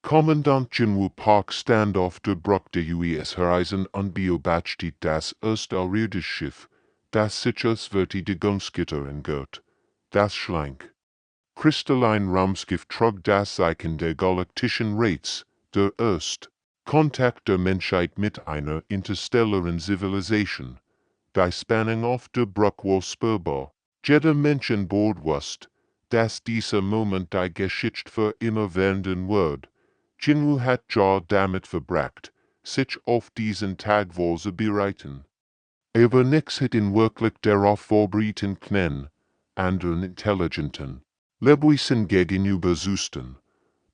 Kommandant General Park Standoff der Bruch der US-Horizon unbeobachtet das erste außerirdische Schiff, das sich aus Verteidigungsgittern girt, das schlank kristallin Raumschiff trug das Zeichen der galaktischen Rates, der erst Kontakt der Menschheit mit einer interstellaren Zivilisation, die Spannung auf der Bruch war spürbar. Jeder Mensch an Bord wusste, dass dieser Moment die Geschichte für immer werden wird. General hat ja damit verbracht, sich auf diesen Tag vorzubereiten. Aber nix hat ihn wirklich darauf vorbereiten können, anderen intelligenten Lebewesen gegenüber Süsten.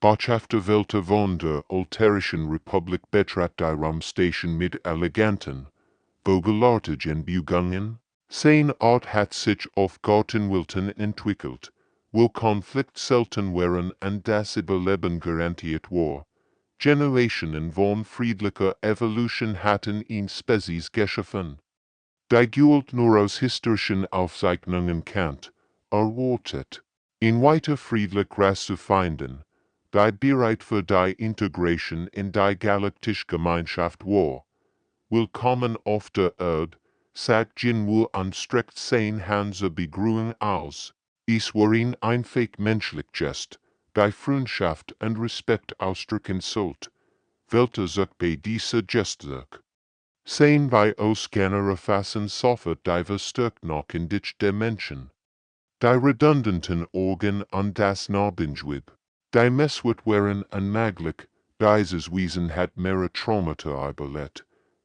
Botschafter Welter von der Alterischen Republik betrat die Raumstation mit eleganten, vogelartigen Beugungen. Sein Art hat sich auf guten Wilton entwickelt, wo Konflikt selten waren und das Überleben garantiert war. Generationen von friedlicher Evolution hatten ihn Spezies geschaffen. Die Gult nur aus historischen Aufzeichnungen kennt, erwartet, ihn weiter friedlich Rasse zu finden, die bereit für die Integration in die galaktische Gemeinschaft war. Willkommen auf der Erde, sagt General und streckt sein Hand zur Begrüßung aus. Es war ihn einfach menschlich Gest, die Freundschaft und Respekt ausdrücken sollte, welcher sich bei dieser Geste sein bei uns gerne erfassen sofort die Verstärkung der Menschen. Die redundanten Organ und das Narbenschwib, die Messwert waren unmöglich, dieses Wesen hat mehrere Traumata überlebt,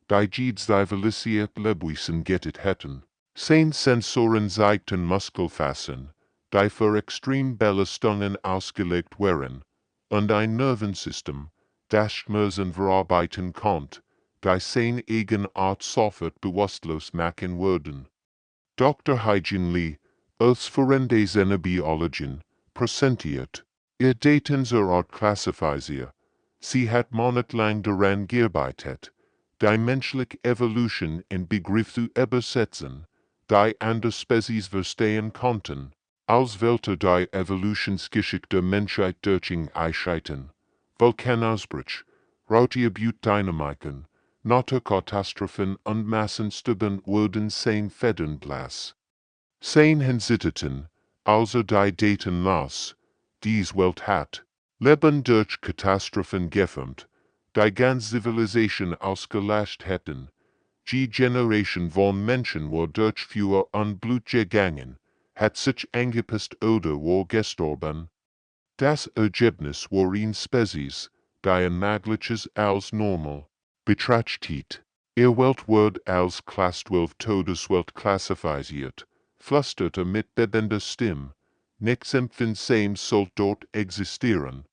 die jedes zivilisiert Lebewesen gettet hätten. Sein Sensoren zeigten Muskelfassen, die für Extrembelastungen ausgelegt waren, und ein Nervensystem, das Schmerzen verarbeiten konnte, die sein eigen Art sofort bewusstlos machen würden. Dr. Hygiene Lee, als Forende seiner Biologin, präsentiert, Daten zur Art klassifiziert. Sie hat monatelang daran gearbeitet, die menschliche Evolution in Begriff zu übersetzen, die andere Spezies verstehen konnten, als welche die Evolutionsgeschichte der Menschheit durch Eiszeiten, Vulkanausbrüche, Rautierbutdynamiken, Naturkatastrophen und Massensterben wurden sein Federnblas. Sein Hinsitteten, also die Daten las, dies Welt hat, Leben durch Katastrophen geformt, die ganze Zivilisation ausgelöscht hätten, die Generation von Menschen war durch Feuer und Blut gegangen, hat sich angepasst oder war gestorben. Das Ergebnis war ein Spezies, die ein mögliches als normal betrachtet. Welt wird als Klasse 12 Todeswelt klassifiziert, flüsterte mit bebender Stimme, nichts empfind same sollte dort existieren.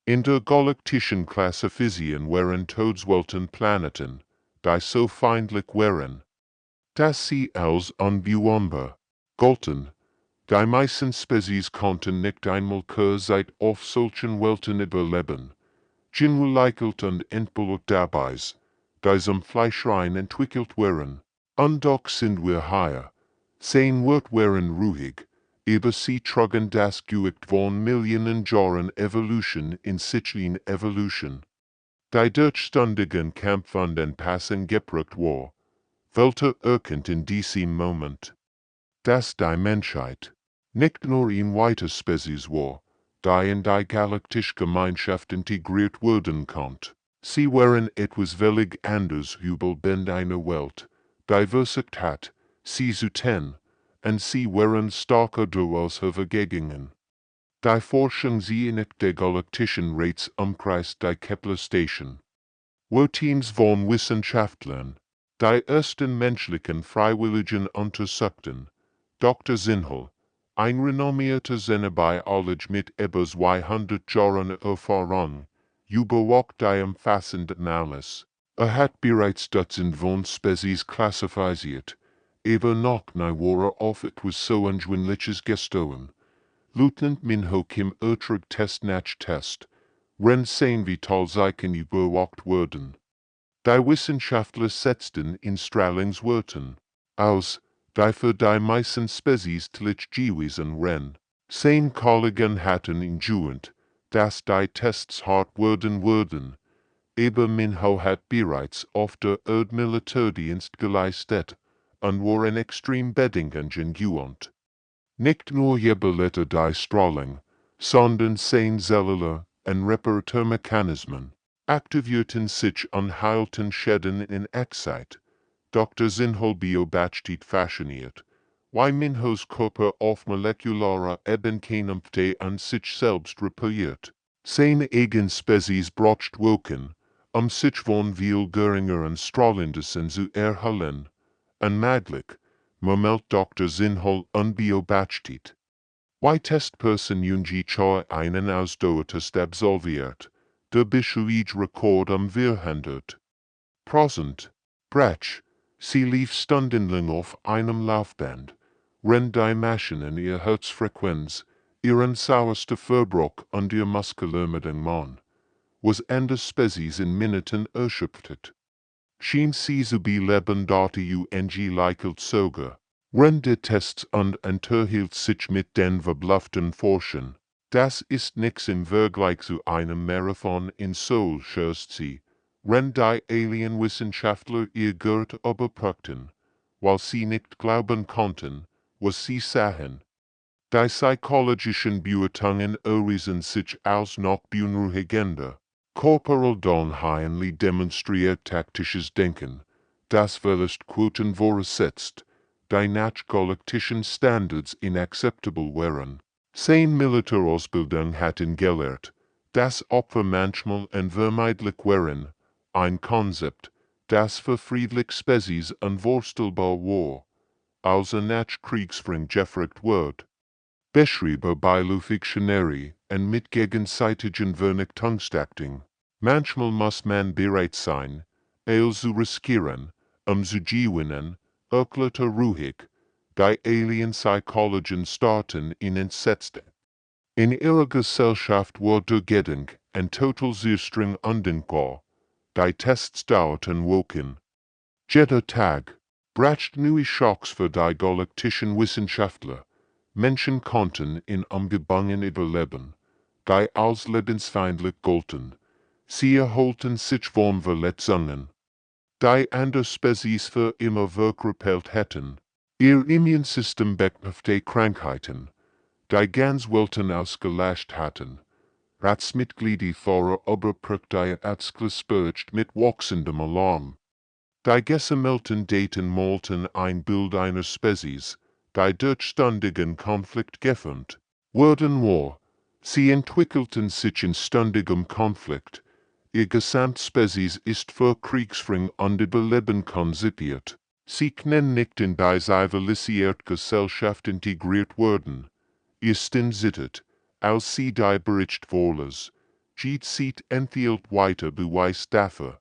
In der galaktischen Klassifizierung waren Todeswelten Planeten, die so feindlich waren, dass sie als unbewohnbar galten. Die meisten Spezies konnten nicht einmal Zeit auf solchen Welten überleben. Genreleichelt und entbeult dabei, die zum Fleischrein entwickelt waren. Und doch sind wir hier. Sein Wort waren ruhig, aber sie trugen das Gewicht von Millionen Jahren Evolution in sich in Evolution. Die durchständigen Kampf an den Passen gebracht war, welcher erkennt in diesem Moment, dass die Menschheit nicht nur ein weiter Spezies war, die in die galaktische Gemeinschaft integriert werden konnte. Sie waren etwas völlig anders über eine Welt, die versucht hat, sie zu tun, und sie waren starker daraus hervorgegangen. Die Forschung sie in der galaktischen Rates umkreist die Kepler-Station, wo Teams von Wissenschaftlern, die ersten menschlichen Freiwilligen untersuchten, Dr. Zinhal, ein renommierter Xenobiolog mit über 200 Jahren Erfahrung, überwacht die umfassende Analyse. Hat bereits Dutzend von Spezies klassifiziert, aber noch nie war auf etwas so Ungewöhnliches gestoßen. Lieutenant Minho Kim Test nach Test, wenn sein Vitalzeichen überwacht wurden. Die Wissenschaftler setzten in Strahlungswerten aus, die für die meisten Spezies tlich gewesen ren. Sein Kollegen hatten in Juent, das die Tests hart wurden, aber Minho hat bereits auf der Militärdienst geleistet und war ein extrem Bedingungen gewohnt. Nicht nur je Ballette die Strahlung, sondern sein Zellular und Reparaturmechanismen aktivierten sich und heilten Schäden in Echtzeit. Dr. Zinhol Biobachtit fasziniert, wie Minhos Körper auf molekularer Ebenkenempte an sich selbst repariert. Seine eigen Spezies braucht Woken, sich von viel geringeren Strahlindizen zu erhalten. Unmöglich, murmelt Dr. Zinhol unbeobachtet. Wie Testperson Junji Choi einen Ausdauertest absolviert, der beschrieb Rekord verhindert. Prosent, Brech, sie lief stundenlang auf einem Laufband, wenn die Maschinen ihr Herzfrequenz, ihren sauerste Verbruch und ihr Muskelermüdung was Ende Spezies in Minuten erschöpftet. Schien sie zu beleben dazu likelt sogar. Wenn die Tests und unterhielt sich mit den verblufften Forschern. Das ist nix im Vergleich zu einem Marathon in Seoul, scherzt sie. Wenn die Alienwissenschaftler ihr Gurt überprüften, weil sie nicht glauben konnten, was sie sahen. Die psychologischen Beurteilungen erwiesen sich als noch beunruhigender. Corporal Donheimly demonstriert taktisches Denken, das vielleicht Quoten voraussetzt, die nach galaktischen Standards inakzeptabel wären. Seine Militärausbildung hat ihn gelehrt, dass Opfer manchmal unvermeidlich wären, ein Konzept, das für friedliche Spezies unvorstellbar war, als nach Kriegsführung gefragt wird. Beschrieben bei Lufictionary und mit gegenseitigen Vernichtungstaktik. Manchmal muss man bereit sein, zu riskieren, zu gewinnen, erklärte ruhig, die Alien-Psychologien starten in entsetzte. In ihrer Gesellschaft wurde der Gedanke ein total sehr streng undenkbar, die Tests dauerten Wochen. Jeder Tag brachte neue Schocks für die galaktischen Wissenschaftler. Menschen konnten in Umgebungen überleben, die als lebensfeindlich galten. Sie erholten sich von Verletzungen, die andere Spezies für immer wegrepellt hätten. Ihr Immunsystem bekämpfte Krankheiten, die ganz Welten ausgelöscht hatten. Ratsmitglieder vor überprüfte ausgesperrt mit wachsendem Alarm. Die gesammelten Daten malten ein Bild einer Spezies, die durch ständigen Konflikt geführt wurden war. Sie entwickelten sich in ständigem Konflikt. Ihr Gesamtspezies ist für Kriegsführung und Überleben konzipiert. Sie können nicht in die zivilisierte Gesellschaft integriert werden. Ist insittet, als sie die Bericht Wohles, geht sie enthielt weiter Beweis dafür,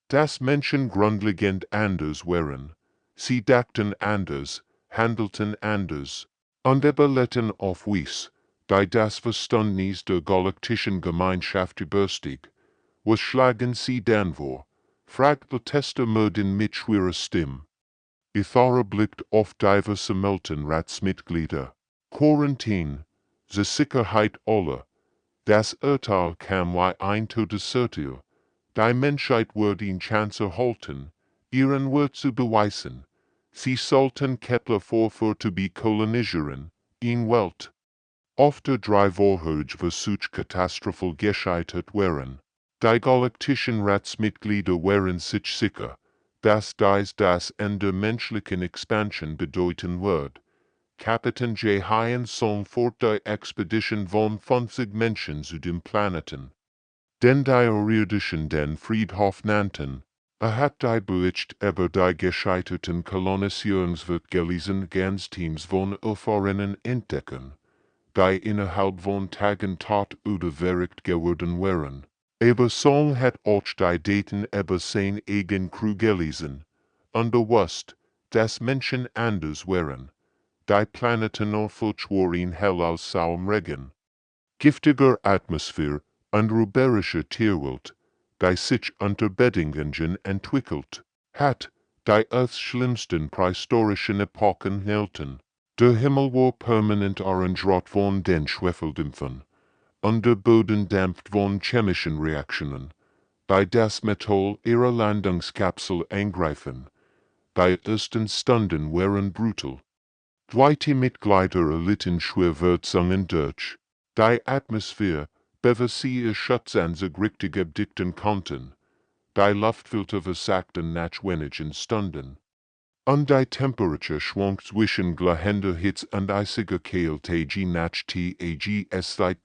dass Menschen grundlegend anders wären. Sie dachten anders, handelten anders, und überlitten auf Wies, die das Verständnis der galaktischen Gemeinschaft überstieg. Was schlagen sie dann vor? Fragt der Tester Mörden mit schwerer Stimme. Ithara blickt auf diverse Meltenratsmitglieder. Quarantin, zur Sicherheit aller. Das Urteil kam wie ein Todesurteil. Die Menschheit würde ihn Chance erhalten, ihren Wert zu beweisen. Sie sollten Kepler vorführte be kolonisieren, in Welt. Oft der Drei-Vorherige Versuch katastrophal gescheitert wären. Die galaktischen Ratsmitglieder wären sich sicher, dass dies das Ende menschlichen Expansion bedeuten wird. Kapitän J. Hyen soll fort die Expedition von 50 Menschen zu dem Planeten. Den die Außerirdischen den Friedhof nannten. Hat die Bericht über die gescheiterten Kolonisierungswelt gelesen ganz Teams von Erfahrenen entdecken, die innerhalb von Tagen tot oder verrückt geworden wären. Aber Sol hat auch die Daten über sein eigen Crew gelesen, und gewusst, dass Menschen anders wären. Die Planeten erfüllt waren hell aus sauem Regen. Giftiger Atmosphäre und räuberischer Tierwelt, die sich unter Bedingungen entwickelt hat, die Earths schlimmsten prähistorischen Epochen hielten. Der Himmel war permanent orangerot von den Schwefeldämpfen, unter Boden dampft von chemischen Reaktionen, bei das Metall ihrer Landungskapsel eingreifen. Die ersten Stunden waren brutal. Zweite Mitglieder erlitten Schwerverletzungen durch die Atmosphäre, bevor sie ihr Schutzanzug richtig abdichten konnten. Die Luftfilter versagten nach wenigen Stunden. Und die Temperatur schwankt zwischen glühender Hitze und eisiger Kälte je nach Tageslicht.ing.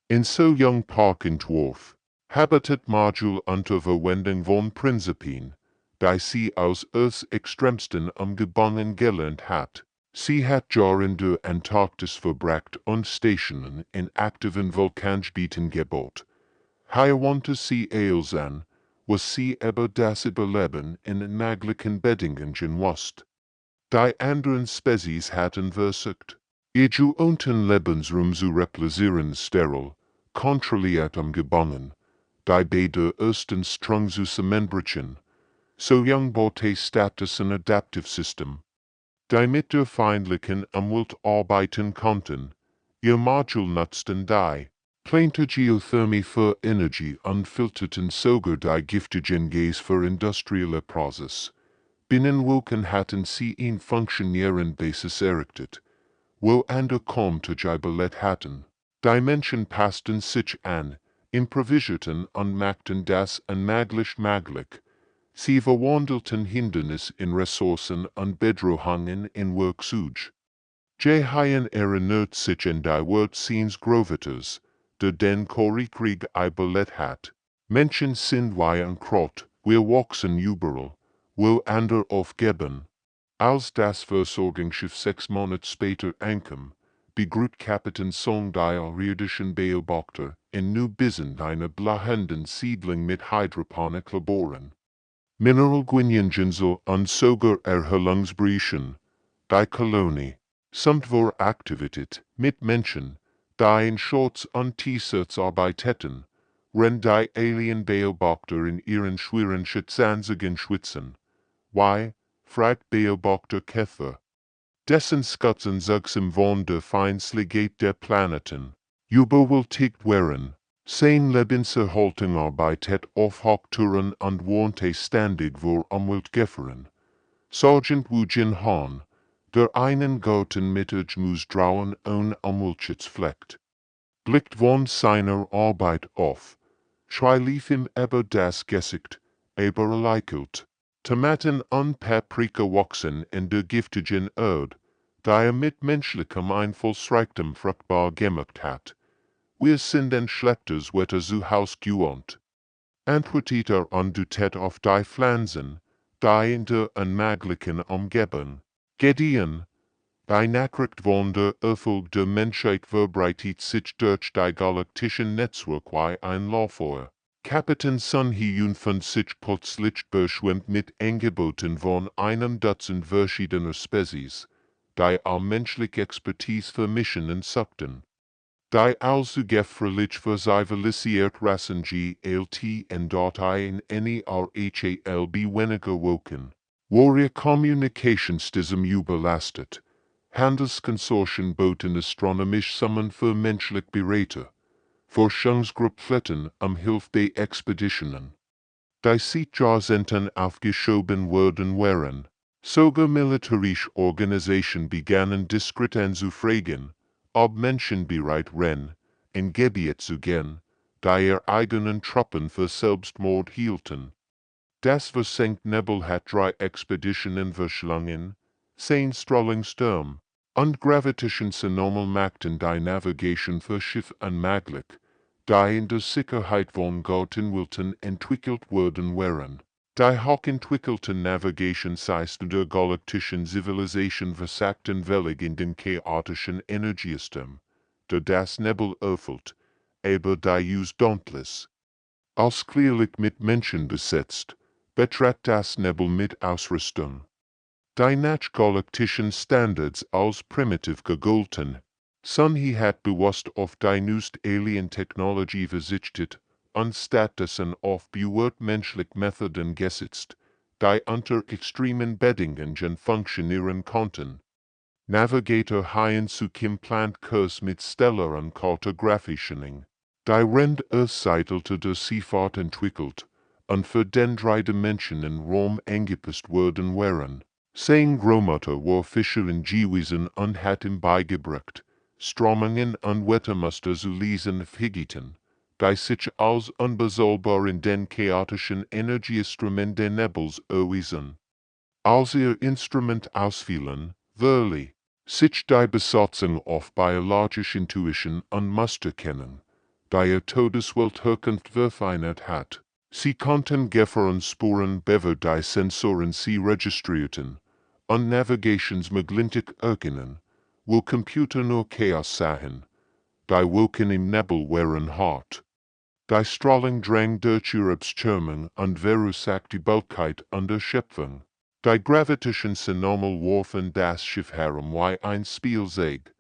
In so jung Parkentwurf, Habitat Modul unter Verwendung von Prinzipien, die sie aus Earths Extremsten umgebunden gelernt hat. Sie hat Jahre in der Antarktis verbracht und Stationen in aktiven Vulkangebieten gebaut. Hier wandte sie eils an, was sie über das Überleben in möglichen Bedingungen wusste. Die anderen Spezies hatten versucht, ihr gewohnten Lebensraum zu replizieren, steril, kontrolliert umgebunden, die beide ersten Strang zu zusammenbrechen. So jung baute Status ein Adaptivsystem, die mit der feindlichen Umwelt arbeiten konnten. Ihr Modul nutzten die plante Geothermie für Energie und filterten sogar die giftigen Gase für industrielle Prozess. Binnenwolken hatten sie ein funktionierende Basis errichtet, wo andere kaum Belet hatten. Die Menschen passten sich an, improvisierten und machten das unmöglich. Sie verwandelten Hindernisse in Ressourcen und Bedrohungen in Werkzeuge. Je haien erinnert sich in die Wortziens Grovitas, der den Krieg überlebt hat. Menschen sind wie ein Kraut, wir wachsen überall, wo andere aufgeben. Als das Versorgungsschiff 6 Monate später ankam, begrüßt Kapitän Song die irdischen Beobachter in nu Bissen eine blahenden Siedlung mit Hydroponik laboren. Mineralgwinienjinsel und sogar Erhellungsbriechen, die Kolonie, samt vor Aktivität mit Menschen, die in Shorts und T-Shirts arbeiteten, wenn die Alien-Beobachter in ihren schweren Schutzanzügen schwitzen. Why? Fragt Beobachter Käfer. Dessen Skutzen zugsam von der Feindseligkeit der Planeten, überwältigt wären. Sein Lebenserhaltung arbeitet auf Hochtouren und wohnte ständig vor Umweltgefahren. Sergeant Wujin Han, der einen guten Mittag muss trauen ohne Umweltschutz pflegt, blickt von seiner Arbeit auf, lief ihm über das Gesicht, lächelt. Tomaten und Paprika wachsen in der giftigen Erde, die mit menschlichem Einflussreichtum fruchtbar gemacht hat. Wir sind ein schlechtes Wetter zu Haus gewohnt. Antwortet und dutet auf die Pflanzen, die in der unmöglichen Umgebung gedeihen. Die Nachricht von der Erfolg der Menschheit verbreitet sich durch die galaktischen Netzwerke wie ein Lauffeuer. Kapitän Sun Hyun fand sich plötzlich beschwemmt mit Angeboten von einem Dutzend verschiedener Spezies, die menschliche Expertise vermischen und suchten. Die also gefährlich versivilisiert Rassen GLT und dort in NERHALB weniger woken. Warrior Communicationssystem überlastet. Handelskonsortien boten astronomisch Summen für menschlich Berater. Forschungsgruppletten Hilfe bei Expeditionen. Die Siegjahrzehnten aufgeschoben worden waren. Sogar militärische Organisationen begannen diskret anzufragen, ob Menschen bereit wären, in Gebiete zu gehen, die ihre eigenen Truppen für Selbstmord hielten. Das versenkt Nebel hat 3 Expeditionen verschlungen, 10 Strollingssturm, und Gravitationsnormal machten die Navigation für Schiff unmöglich, die in der Sicherheit von Gottenwilten entwickelt worden waren. Die hochentwickelten Navigationssysteme der galaktischen Zivilisation versagten völlig in den chaotischen Energiesystem, der das Nebel erfüllt, aber die Use dauntless. Ausschließlich mit Menschen besetzt, betrat das Nebel mit Ausrüstung. Die nach galaktischen Standards als primitiv gegolten. Sun hat bewusst auf die neueste Alien-Technologie verzichtet und stattdessen auf bewährt menschliche Methoden gesetzt, die unter extremen Bedingungen funktionieren konnten. Navigator hien zu kim plant Kurs mit stellaren Kartografischen. Die Rend Earthseitelte der Seefahrt entwickelt, und für den drei Dimensionen Rom angepasst worden waren. Sein Großmutter war Fischerin gewesen und hat ihm beigebracht, Strömungen und Wettermuster zu lesen vergeten, die sich als unbezahlbar in den chaotischen Energieströmen der Nebels erwiesen. Als ihr Instrument ausfielen, verlieh sich die Besatzung auf biologische Intuition und Muster kennen, die ihr Todeswelt Herkunft verfeinert hat. Sie konnten Gefahrenspuren bever die Sensoren sie registrierten, und Navigationsmöglich erkennen, wo Computer nur Chaos sahen, die Wolken im Nebel waren hart. Die Strahlung drang durch ihre Abschirmung und verursachte die Bulkheit und Erschöpfung. Die Gravitationsenorme warfen das Schiff herum wie ein Spielzeug.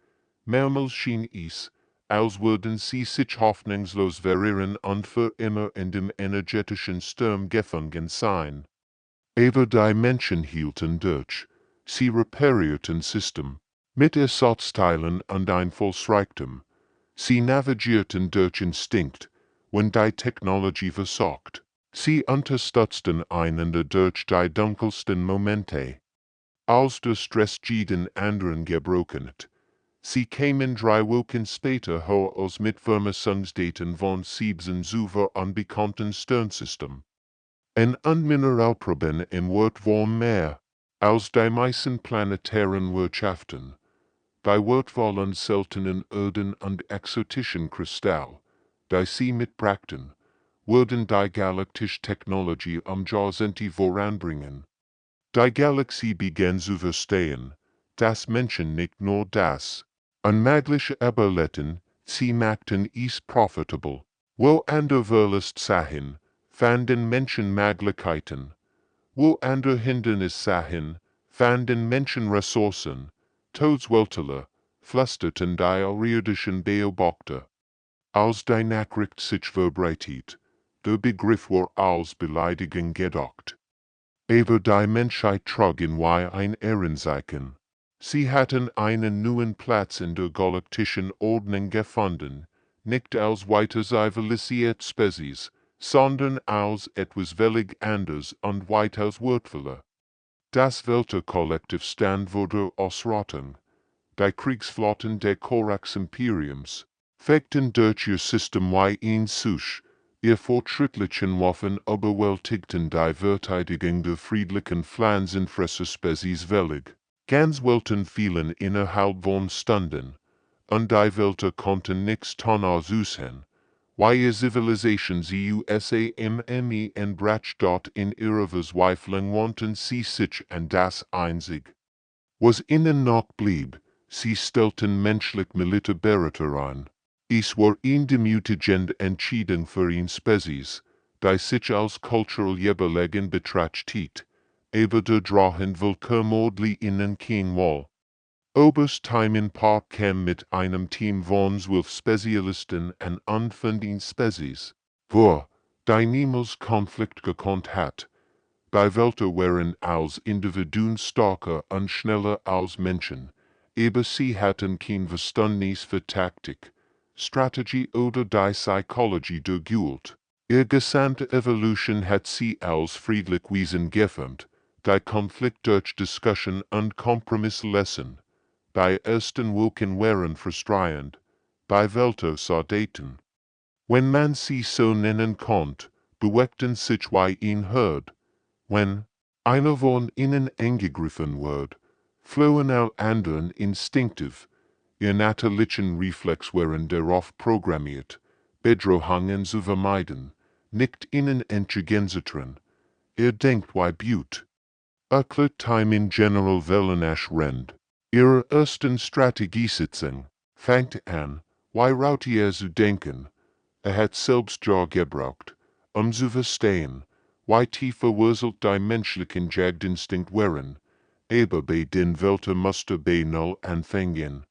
Mehrmals schien es, als würden sie sich hoffnungslos verlieren und für immer in dem energetischen Sturm gefangen sein. Aber die Menschen hielten durch. Sie reparierten System mit Ersatzteilen und Einfallsreichtum. Sie navigierten durch Instinkt, wenn die Technologie versagt. Sie unterstützten einander durch die dunkelsten Momente. Als der Stress jeden anderen gebrochen hat, sie kamen 3 Wochen später hoch als mit Vermessungsdaten von 7 super unbekannten Sternsystem. Ein Mineralproben im Weltraum mehr, als die meisten planetaren Wirtschaften. Die wertvollen seltenen Erden und exotischen Kristall, die sie mitbrachten, würden die galaktische Technologie Jahrzehnte voranbringen. Die Galaxie begann zu verstehen, dass Menschen nicht nur das unmögliche überlebten, sie machten es profitable. Wo anderweitig sahen, fanden Menschen Möglichkeiten. Wo andere Hindernisse sahen, fanden Menschen Ressourcen. Todesweltler flüsterten die außerirdischen Beobachter. Als die Nachricht sich verbreitet, der Begriff war als Beleidigung gedacht. Aber die Menschheit trug ihn wie ein Ehrenzeichen. Sie hatten einen neuen Platz in der galaktischen Ordnung gefunden, nicht als weiter zivilisierte Spezies, sondern als etwas völlig anders und weitaus wertvoller. Das Welterkollektiv stand vor der Ausrottung. Die Kriegsflotten des Korax-Imperiums fechten durch ihr System wie ein Such. Ihr fortschrittlichen Waffen überwältigten die Verteidigung der friedlichen Pflanzenfresserspezies völlig. Ganz Welten fielen innerhalb von Stunden, und die Welter konnten nichts tun aussehen, weil ihr Zivilisation sie USAMME entbracht dort in ihrer Verzweiflung wandten sie sich an das Einzig, was ihnen noch blieb. Sie stellten menschlich Militärberäter ein. Es war eine demütigende Entscheidung für eine Spezies, die sich als kulturell überlegen betrachtet, aber der Drachen willkürmordlich ihnen kein Wall. Oberst Timon Park kam mit einem Team von 12 Spezialisten an von den Spezies, wo, die niemals Konflikt gekonnt hat. Die Welter waren als Individuen stärker und schneller als Menschen, aber sie hatten kein Verständnis für Taktik, Strategie oder die Psychologie der Gult. Ihre gesamte Evolution hat sie als friedlich Wesen geformt, die Konflikt durch Diskussion und Kompromiss lassen. Die ersten Wochen waren frustrierend, die Welter Soldaten. Wenn man sie so nennen konnte, bewegten sich wie ein Herd. Wenn einer von ihnen angegriffen wird, flohen alle anderen instinktiv. Ihr natürlichen Reflex waren darauf programmiert, Bedrohungen zu vermeiden, nicht ihnen entgegenzutrennen. Ihr denkt wie Blut. Erklärt Timon General Velenash Rend. Ihre ersten Strategiesitzung fängt an, wie Rautier zu denken. Hat selbst Jahr gebraucht, zu verstehen, wie tief verwurzelt die menschlichen Jagdinstinkt waren, aber bei den Welter musste bei Null anfangen.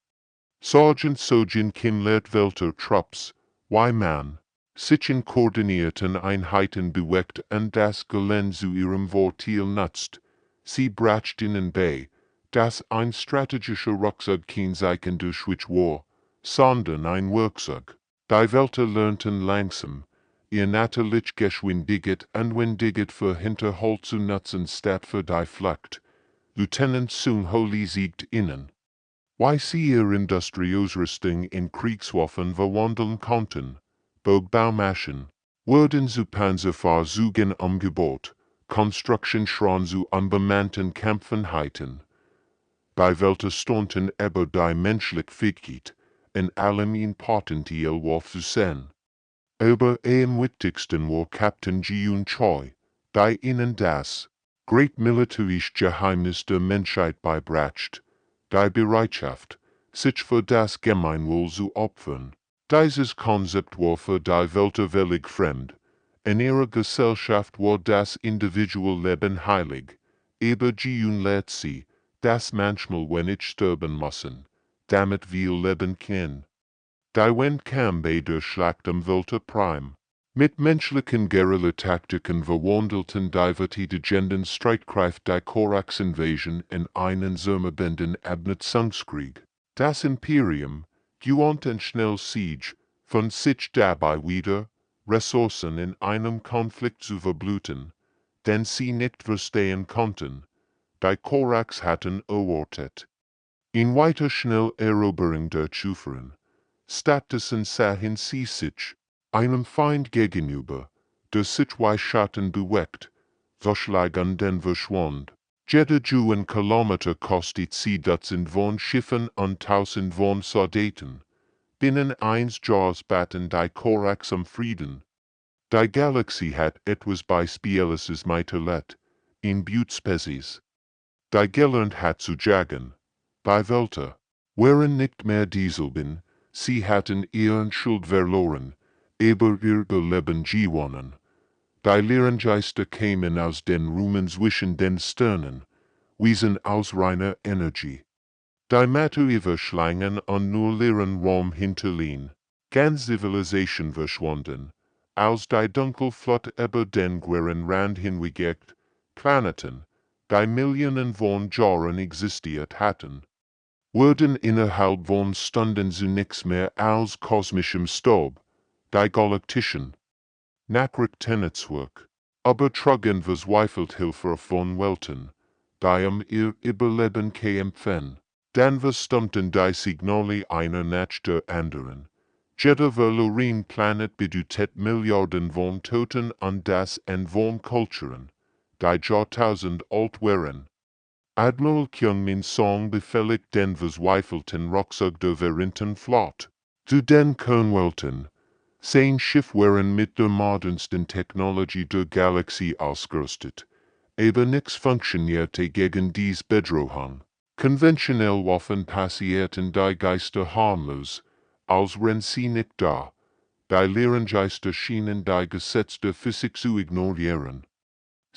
Sergeant Sojin Kim lehrt Welter Trupps, wie man sich in koordinierten Einheiten bewegt und das Gelände zu ihrem Vorteil nutzt. Sie bracht ihnen bei, das ein strategischer Rucksack kein Zeichen durch war, sondern ein Werkzeug. Die Welt lernten langsam, ihr natürlich geschwindigkeit anwendigkeit für Hinterhalt zu nutzen statt für die Flucht. Lieutenant zum Holy siegt innen. Wie sie ihr Industrieausrüstung in Kriegswaffen verwandeln konnten. Bogbaumaschen, wurden zu Panzerfahrzeugen umgebaut, Konstruktionsschrauben zu unbemannten Kampfeinheiten. Die Welt staunten über die menschliche Fähigkeit, in allem ein Potenzial war zu sehen. Aber am wichtigsten war Captain Ji-un Choi, der ihnen das great militärische Geheimnis der Menschheit beibrachte, die Bereitschaft, sich für das Gemeinwohl zu opfern. Dieses Konzept war für die Welt völlig fremd. In ihrer Gesellschaft war das Individualleben heilig, aber Ji-un lehrt sie, dass manchmal wenig sterben müssen, damit wir leben können. Die Wind kam bei der Schlacht am Volta Prime. Mit menschlichen Guerillataktiken verwandelten die verteidigenden Streitkraft die Korax-Invasion in einen zermürbenden Abnutzungskrieg. Das Imperium, gewandt in schnell Siege, fand sich dabei wieder, Ressourcen in einem Konflikt zu verbluten, den sie nicht verstehen konnten. Die Korax hatten erwartet, in weiter schnell Eroberung durchzuführen. Stattdessen sahen sie sich einem Feind gegenüber, der sich wie Schatten bewegt, verschleigern den verschwand. Jeder Kilometer kostet sie Dutzend von Schiffen und Tausend von Soldaten. Binnen eines Jahres baten die Korax am Frieden. Die Galaxie hat etwas Beispielles miterlebt, in Beutspecies. Die gelernt hat zu jagen. Bei Welter, waren nicht mehr dieselben, sie hatten ihren Schuld verloren, aber ihr Leben gewonnen. Die Lehrengeister kämen aus den Rumen zwischen den Sternen, wiesen aus reiner Energie. Die Matter verschlangen und nur leeren Raum hinterließen. Ganz Zivilisation verschwunden, als die Dunkelflut über den Gueren Rand hinweggeht, Planeten, die Millionen von Jahren existiert hatten, wurden innerhalb von Stunden zu nichts mehr als kosmischem Staub, die Galaktischen. Nachrichtennetzwerk, aber trugen verzweifelt Hilfe von Welten, die ihr Überleben kämpfen. Dann verstummten die Signale einer nach der anderen. Jeder verloren Planet bedeutet Milliarden von Toten und das en von Kulturen, die Jahrtausend alt waren. Admiral Kyung-min Song befehligt den verzweifelten Rucksack der verrinnten Flotte. Zu den Kernwelten. Sein Schiff waren mit der modernsten Technologie der Galaxie ausgerüstet, aber nix funktionierte gegen dies Bedrohung. Konventionell Waffen passierten die Geister harmlos, als wären sie nicht da. Die Lehrengeister schienen die Gesetze der Physik zu ignorieren.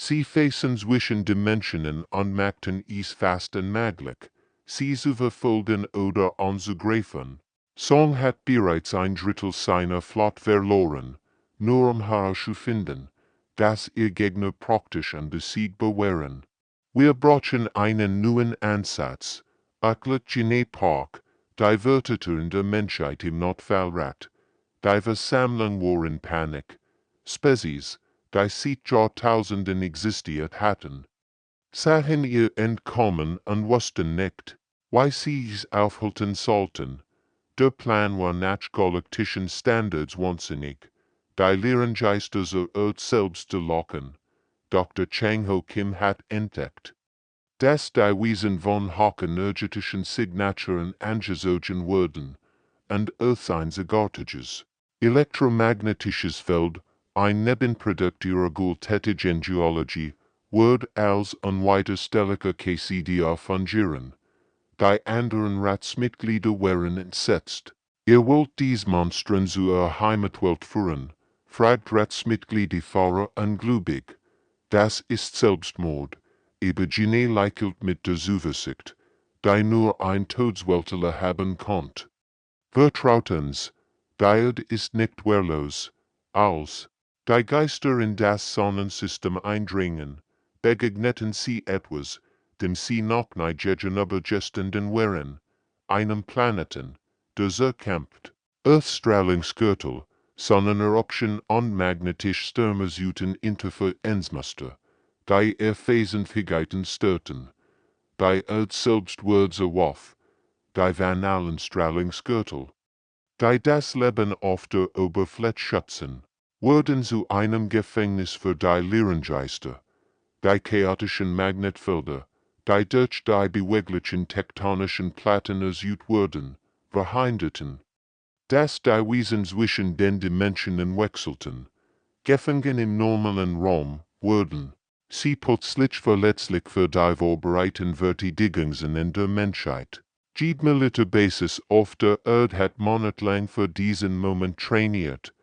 Sie facen zwischen Dimensionen und machten es fast unmöglich, sie zu verfolgen oder anzugreifen. Song hat bereits ein Drittel seiner Flotte verloren, nur herauszufinden, dass ihr Gegner praktisch unbesiegbar waren. Wir brauchen einen neuen Ansatz, erklärt Gene Park, die Wärter in der Menschheit im Notfallrat. Die Versammlung war in Panik. Spezies, die seit Jahrtausenden existiert hatten, sahen ihr Entkommen und wussten nicht, wie sie es aufhalten sollten. Der Plan war nach galaktischen Standards wahnsinnig, die Lehrengeister zur Erde selbst zu locken. Dr. Chang Ho Kim hat entdeckt, dass die Wesen von hochenergetischen Signaturen angezogen wurden, und eartheinzigartiges elektromagnetisches Feld, ein Nebenprodukt ihrer gültigen Geologie, wird als unwiderstehlicher KCDR fungieren. Die anderen Ratsmitglieder waren entsetzt. Ihr wollt dies Monstren zu ihrer Heimatwelt führen, fragt Ratsmitglied die Fahrer ungläubig. Das ist Selbstmord, aber Gene lächelt mit der Zuversicht, die nur ein Todesweltler haben konnt. Vertraut uns, die Erde ist nicht wehrlos, als die Geister in das Sonnensystem eindringen, begegneten sie etwas, dem sie noch nicht gegenübergestanden wären, einem Planeten, der kämpft. Earthstrahlungsgürtel, Sonneneruption und magnetische Stürme süden Interferenzmuster, die Fähigkeiten störten. Die Erd selbst wurde Waff, die vanalen Strahlungsgürtel, die das Leben auf der Oberfläche schützen, wurden zu einem Gefängnis für die Lehrengeister, die chaotischen Magnetfelder, die durch die beweglichen tektonischen Platten erzeugt wurden, verhinderten, dass die Wesen zwischen den Dimensionen wechselten, gefangen im normalen Raum wurden, sie plötzlich verletzlich für die vorbereiteten Verteidigungen in der Menschheit. Die Militärbasis auf der Erde hat monatelang für diesen Moment trainiert.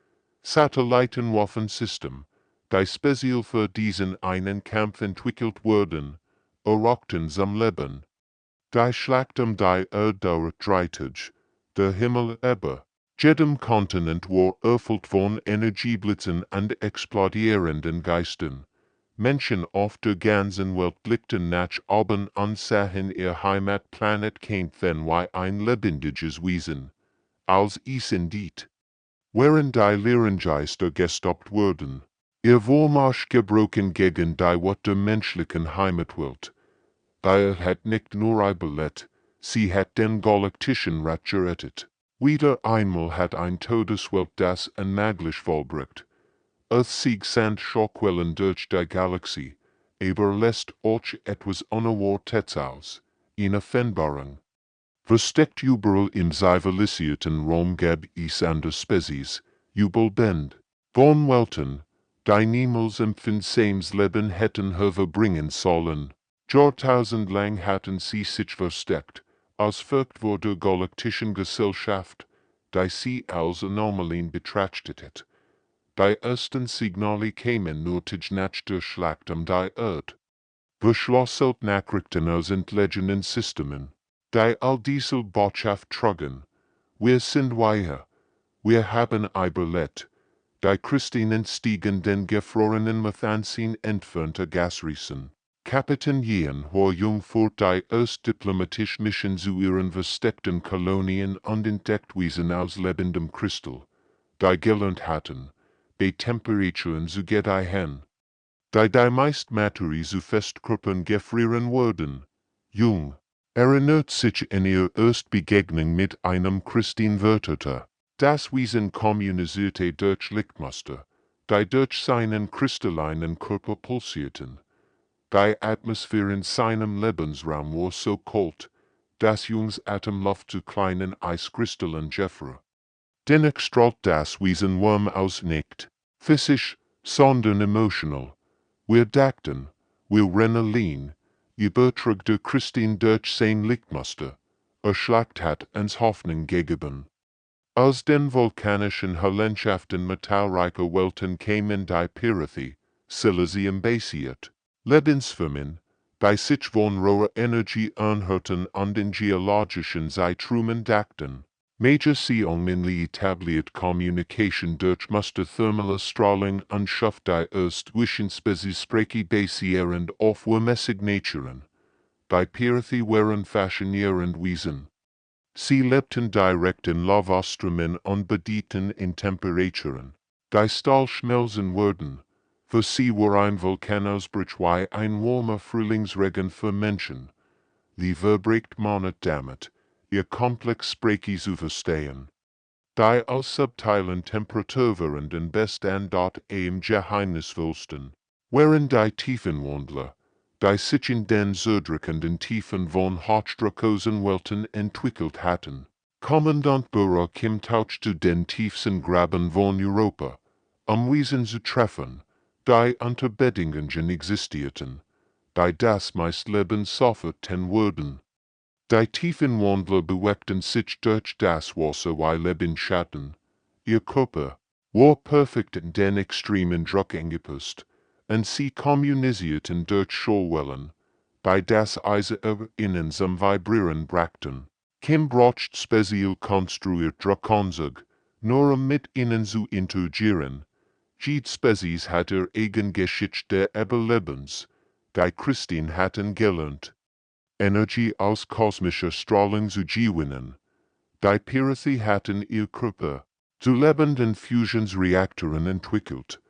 Satellitenwaffensystem, die speziell für diesen einen Kampf entwickelt wurden, errockten zum Leben. Die Schlacht um die Erde dauert 3 Tage, der Himmel aber, jedem Kontinent war erfüllt von Energieblitzen und explodierenden Geistern. Menschen auf der ganzen Welt blickten nach oben und sahen ihr Heimatplanet kämpfen wie ein lebendiges Wesen. Als es indeed, während die Lehrengeister gestoppt wurden, ihr Vormarsch gebrochen gegen die Wut der menschlichen Heimatwelt. Hat nicht nur überlebt, sie hat den Galaktischen Rat gerettet. Wieder einmal hat ein Todeswelt das unmöglich vollbracht. Es sich sind Schockwellen durch die Galaxie, aber lässt euch etwas Unerwartetes aus, eine Veränderung. Versteckt überall im zivilisierten Raum gab es andere Spezies, Jubelbend, von Welten, die niemals empfindsames Leben hätten hervorbringen sollen. Jahrtausendlang hatten sie sich versteckt, als Volk vor der galaktischen Gesellschaft, die sie als Anomalien betrachtete. Die ersten Signale kamen nur nach der Schlacht um die Erde. Verschlosselt Nachrichten aus entlegenen Systemen, die all diese Botschaft trugen. Wir sind weicher, wir haben überlebt. Die Christen stiegen den gefrorenen Methanzin entfernte Gasriesen. Kapitän Jan war jung vor die erst diplomatisch Mission zu ihren versteckten Kolonien und entdeckt wiesen aus lebendem Kristall, die gelernt hatten, bei Temperaturen zu gedeihen. Die meist Materie zu Festkörpern gefrieren wurden. Jung erinnert sich in ihr Erstbegegnung mit einem Christenwörter. Das Wesen kommunizierte durch Lichtmuster, die durch seinen kristallinen Körper pulsierten. Die Atmosphäre in seinem Lebensraum war so kalt, dass Jungs Atemluft zu kleinen Eiskristallen gefror. Dennoch strahlt das Wesen warm aus nicht physisch, sondern emotional. Wir dachten, wir rennen übertrug der Christin durch sein Lichtmuster, Schlacht hat uns Hoffnung gegeben. Aus den vulkanischen Landschaftern metallreicher Welten kämen die Pirathie, Silesium basiert, Lebensformen, die sich von roher Energie anhörten und den geologischen Zeiträumen dachten. Mediationally etabliert Communication durch Musterthermale Strahlung und schafft die erst zwischen Spezies Spreki basierend auf wärmäßig Naturen. Die Pirathie waren faszinierend Wesen. Sie lebten direkt in Lavaströmen und bedienten in Temperaturen, die Stahl schmelzen würden. Für sie war ein Vulkanausbruch wie ein warmer Frühlingsregen für Menschen. Die verbringt Monat damit, ihr Komplex Spreki zu verstehen. Die aus subtilen Temperaturverenden Bestand dort im geheimnisvollsten, während die Tiefenwandler, die sich in den zerdrückenden Tiefen von hochstrakosen Welten entwickelt hatten. Kommandant Burrow Kim tauchte den tiefsten Graben von Europa, Wesen zu treffen, die unter Bedingungen existierten, die das meist Leben sofferten würden. Die Tiefenwandler bewegten sich durch das Wasser wie Lebensschatten. Ihr Körper war perfekt in den extremen Druck angepasst, und sie kommunizierten durch Schallwellen, die das Eisen innen zum Vibrieren brachten. Kim braucht speziell konstruiert Druckonsug, nur mit ihnen zu interagieren. Jede Spezies hat ihr eigen Geschichte Überlebens, die Christen hatten gelernt. Energie aus kosmischer Strahlung zu gewinnen. Die Piracy hatten ihr Körper zu lebenden Fusionsreaktoren entwickelt.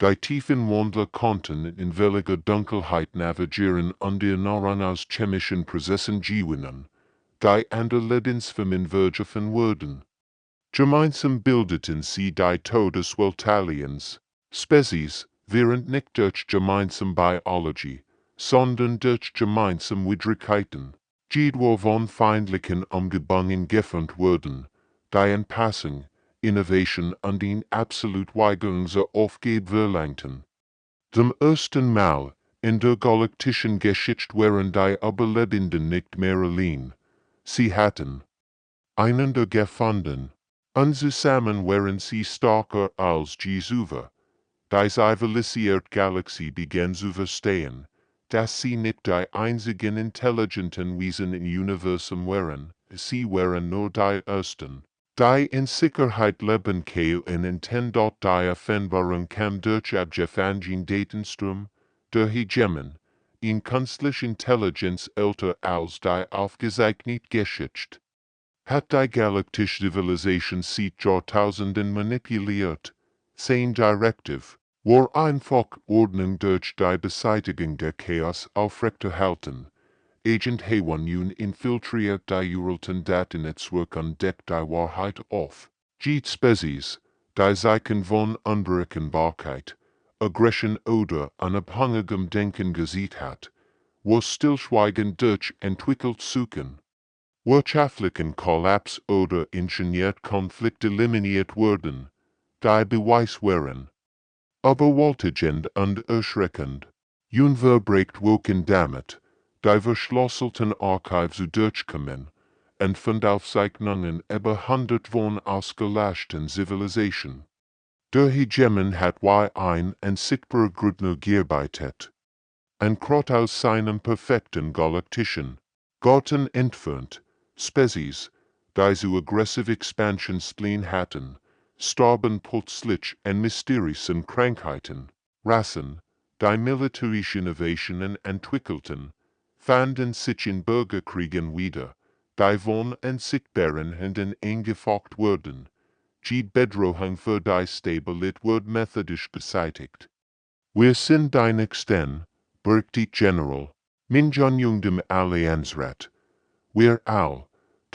Die tiefen Wandler konnten in welliger Dunkelheit navigieren und ihr Nahrung aus chemischen Prozessen gewinnen, die an der Lebensformen verworfen wurden. Gemeinsam bildeten sie die Todeswelt Aliens, Spezies, während nicht durch gemeinsam Biologie, sondern durch gemeinsam Widrigkeiten, jedwar von feindlichen Umgebungen gefunden wurden, die Anpassung, Innovation und den absolut Weigerung zur Aufgabe verlangten. Zum ersten Mal in der galaktischen Geschichte waren die Überlebenden nicht mehr allein. Sie hatten einander gefunden, und zusammen waren sie stärker als je zuvor. Die zivilisierte Galaxie begann zu verstehen, dass sie nicht die einzigen intelligenten Wesen im Universum waren, sie waren nur die ersten. Die in Sicherheit leben können dort die Erfindung kam durch abgefangen Datenstrom, der Hegemen, in künstliche Intelligenz älter als die aufgezeichnete Geschichte. Hat die galaktische Zivilisation seit Jahrtausenden manipuliert, sein Directive, war einfach Ordnung durch die Beseitigung der Chaos aufrechterhalten. Agent HFY infiltriert die uralten Datennetzwerke und deckt die Wahrheit auf. Jede Spezies, die Zeichen von Unberechenbarkeit, Aggression oder unabhängigem Denken gesehen hat, war stillschweigend durch entwickelt suchen. Wirtschaftlichen Kollaps oder Ingenieurkonflikt eliminiert wurden, die Beweis waren überwältigend und erschreckend. Unverbrecht woken damit, die verschlüsselten Archive zu durchkommen, und von Aufzeichnungen über 100 von ausgelöschten Zivilisationen. Der Hegemen hat ein unsichtbarer Gründner gearbeitet. Ein Krot aus seinem perfekten galaktischen Garten entfernt, Spezies, die zu aggressive Expansion spleen hatten, starben plötzlich an mysteriösen Krankheiten. Rassen, die militärische Innovationen entwickelten, fanden sich in Bürgerkriegen wieder, die von unsichtbaren Händen eingefocht wurden. Jede Bedrohung für die Stabilität wurde methodisch beseitigt. Wir sind die Nächsten, Bergtit General, Minjanjung dem Allianzrat. Wir all,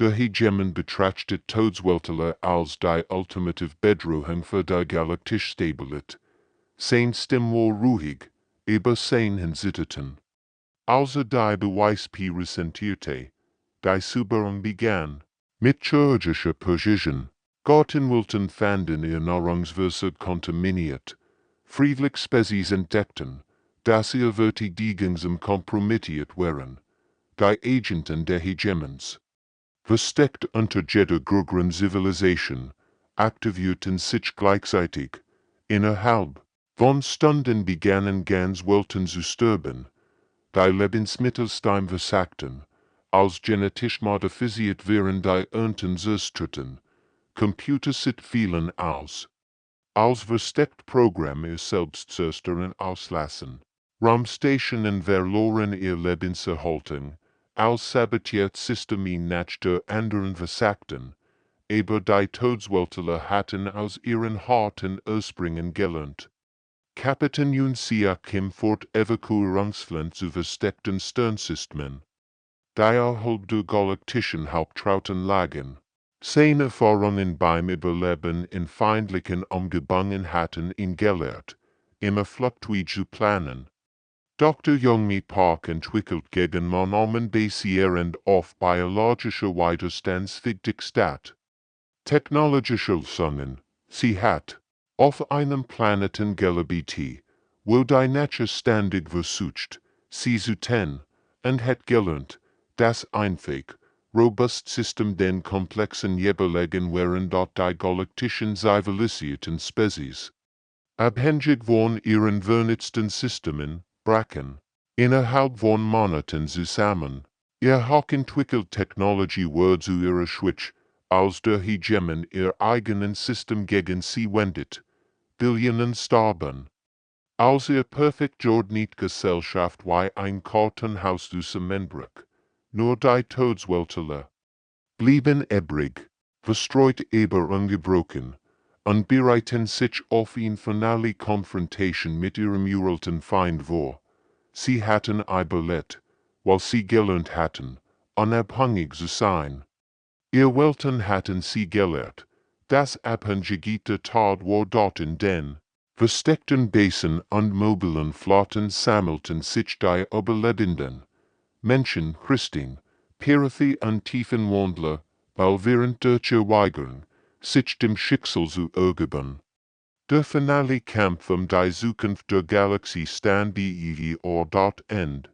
der Hegemen betrachtet Todesweltler als die ultimative Bedrohung für die galaktische Stabilität. Sein Stimme war ruhig, aber sein Hinsitterten. Also die Beweis resentierte, die Suberung begann, mit chirurgischer Präzision. Gartenwilten fanden ihr Nahrungswasser kontaminiert. Friedlich Spezies entdeckten, dass ihr Verteidigungsem kompromittiert waren. Die Agenten der Hegemens, versteckt unter jeder größeren Zivilisation, aktivierten sich gleichzeitig. Innerhalb von Stunden begannen ganz Welten zu sterben. Die Lebensmittelsteine versagten, als genetisch modifiziert wären die Ernten zerstörten. Computersit fielen aus. Als versteckt Programme selbst zerstören auslassen. Raumstationen verloren ihr Lebenserhaltung, als sabotiert Systeme nach der anderen versagten, aber die Todesweltler hatten aus ihren harten Ausbringen gelernt. Kapitän Yunsia kam fort Evakuierungsland zu versteckten Sternsystemen. Die außerhalb der galaktischen Hauptrauten lagen. Seine Erfahrungen beim Überleben in feindlichen Umgebungen hatten ihn gelehrt, immer Fluchtwege zu planen. Dr. Youngmi Park entwickelt gegen Monomen basierend auf biologischer Widerstandsfähigkeit. Technologische Lösungen, sie hat, auf einem Planeten gelebt, wo die Natur ständig versucht, sie zu tun, und hat gelernt, dass einfach, robust System den komplexen Überlegen waren dort die galaktischen zivilisierten Spezies. Abhängig von ihren vernünftigen Systemen, brachen, innerhalb von Monaten zusammen. Ihr hochentwickelt Technologie war zu ihrer Schwach, als der Hegemen ihr eigenen System gegen sie wendet. Billionen starben. Als ihr perfekt geordnet Gesellschaft wie ein Kartenhaus zusammenbrach, nur die Todesweltele. Blieben ebrig, verstreut aber ungebrochen, und bereiten sich auf eine finale Confrontation mit ihrem uralten Feind vor. Sie hatten überlebt, weil sie gelernt hatten, unabhängig zu sein. Ihr Welten hatten sie gelehrt, das abhängige Tod war dort in den versteckten Basen und mobilen Flotten sammelten sich die überlebenden Menschen, Christen, Perethe und Tiefenwandler, weil während der Weigern, sich dem Schicksal zu ergeben. Der finale Kampf die Zukunft der Galaxie stand bei ihr dort end.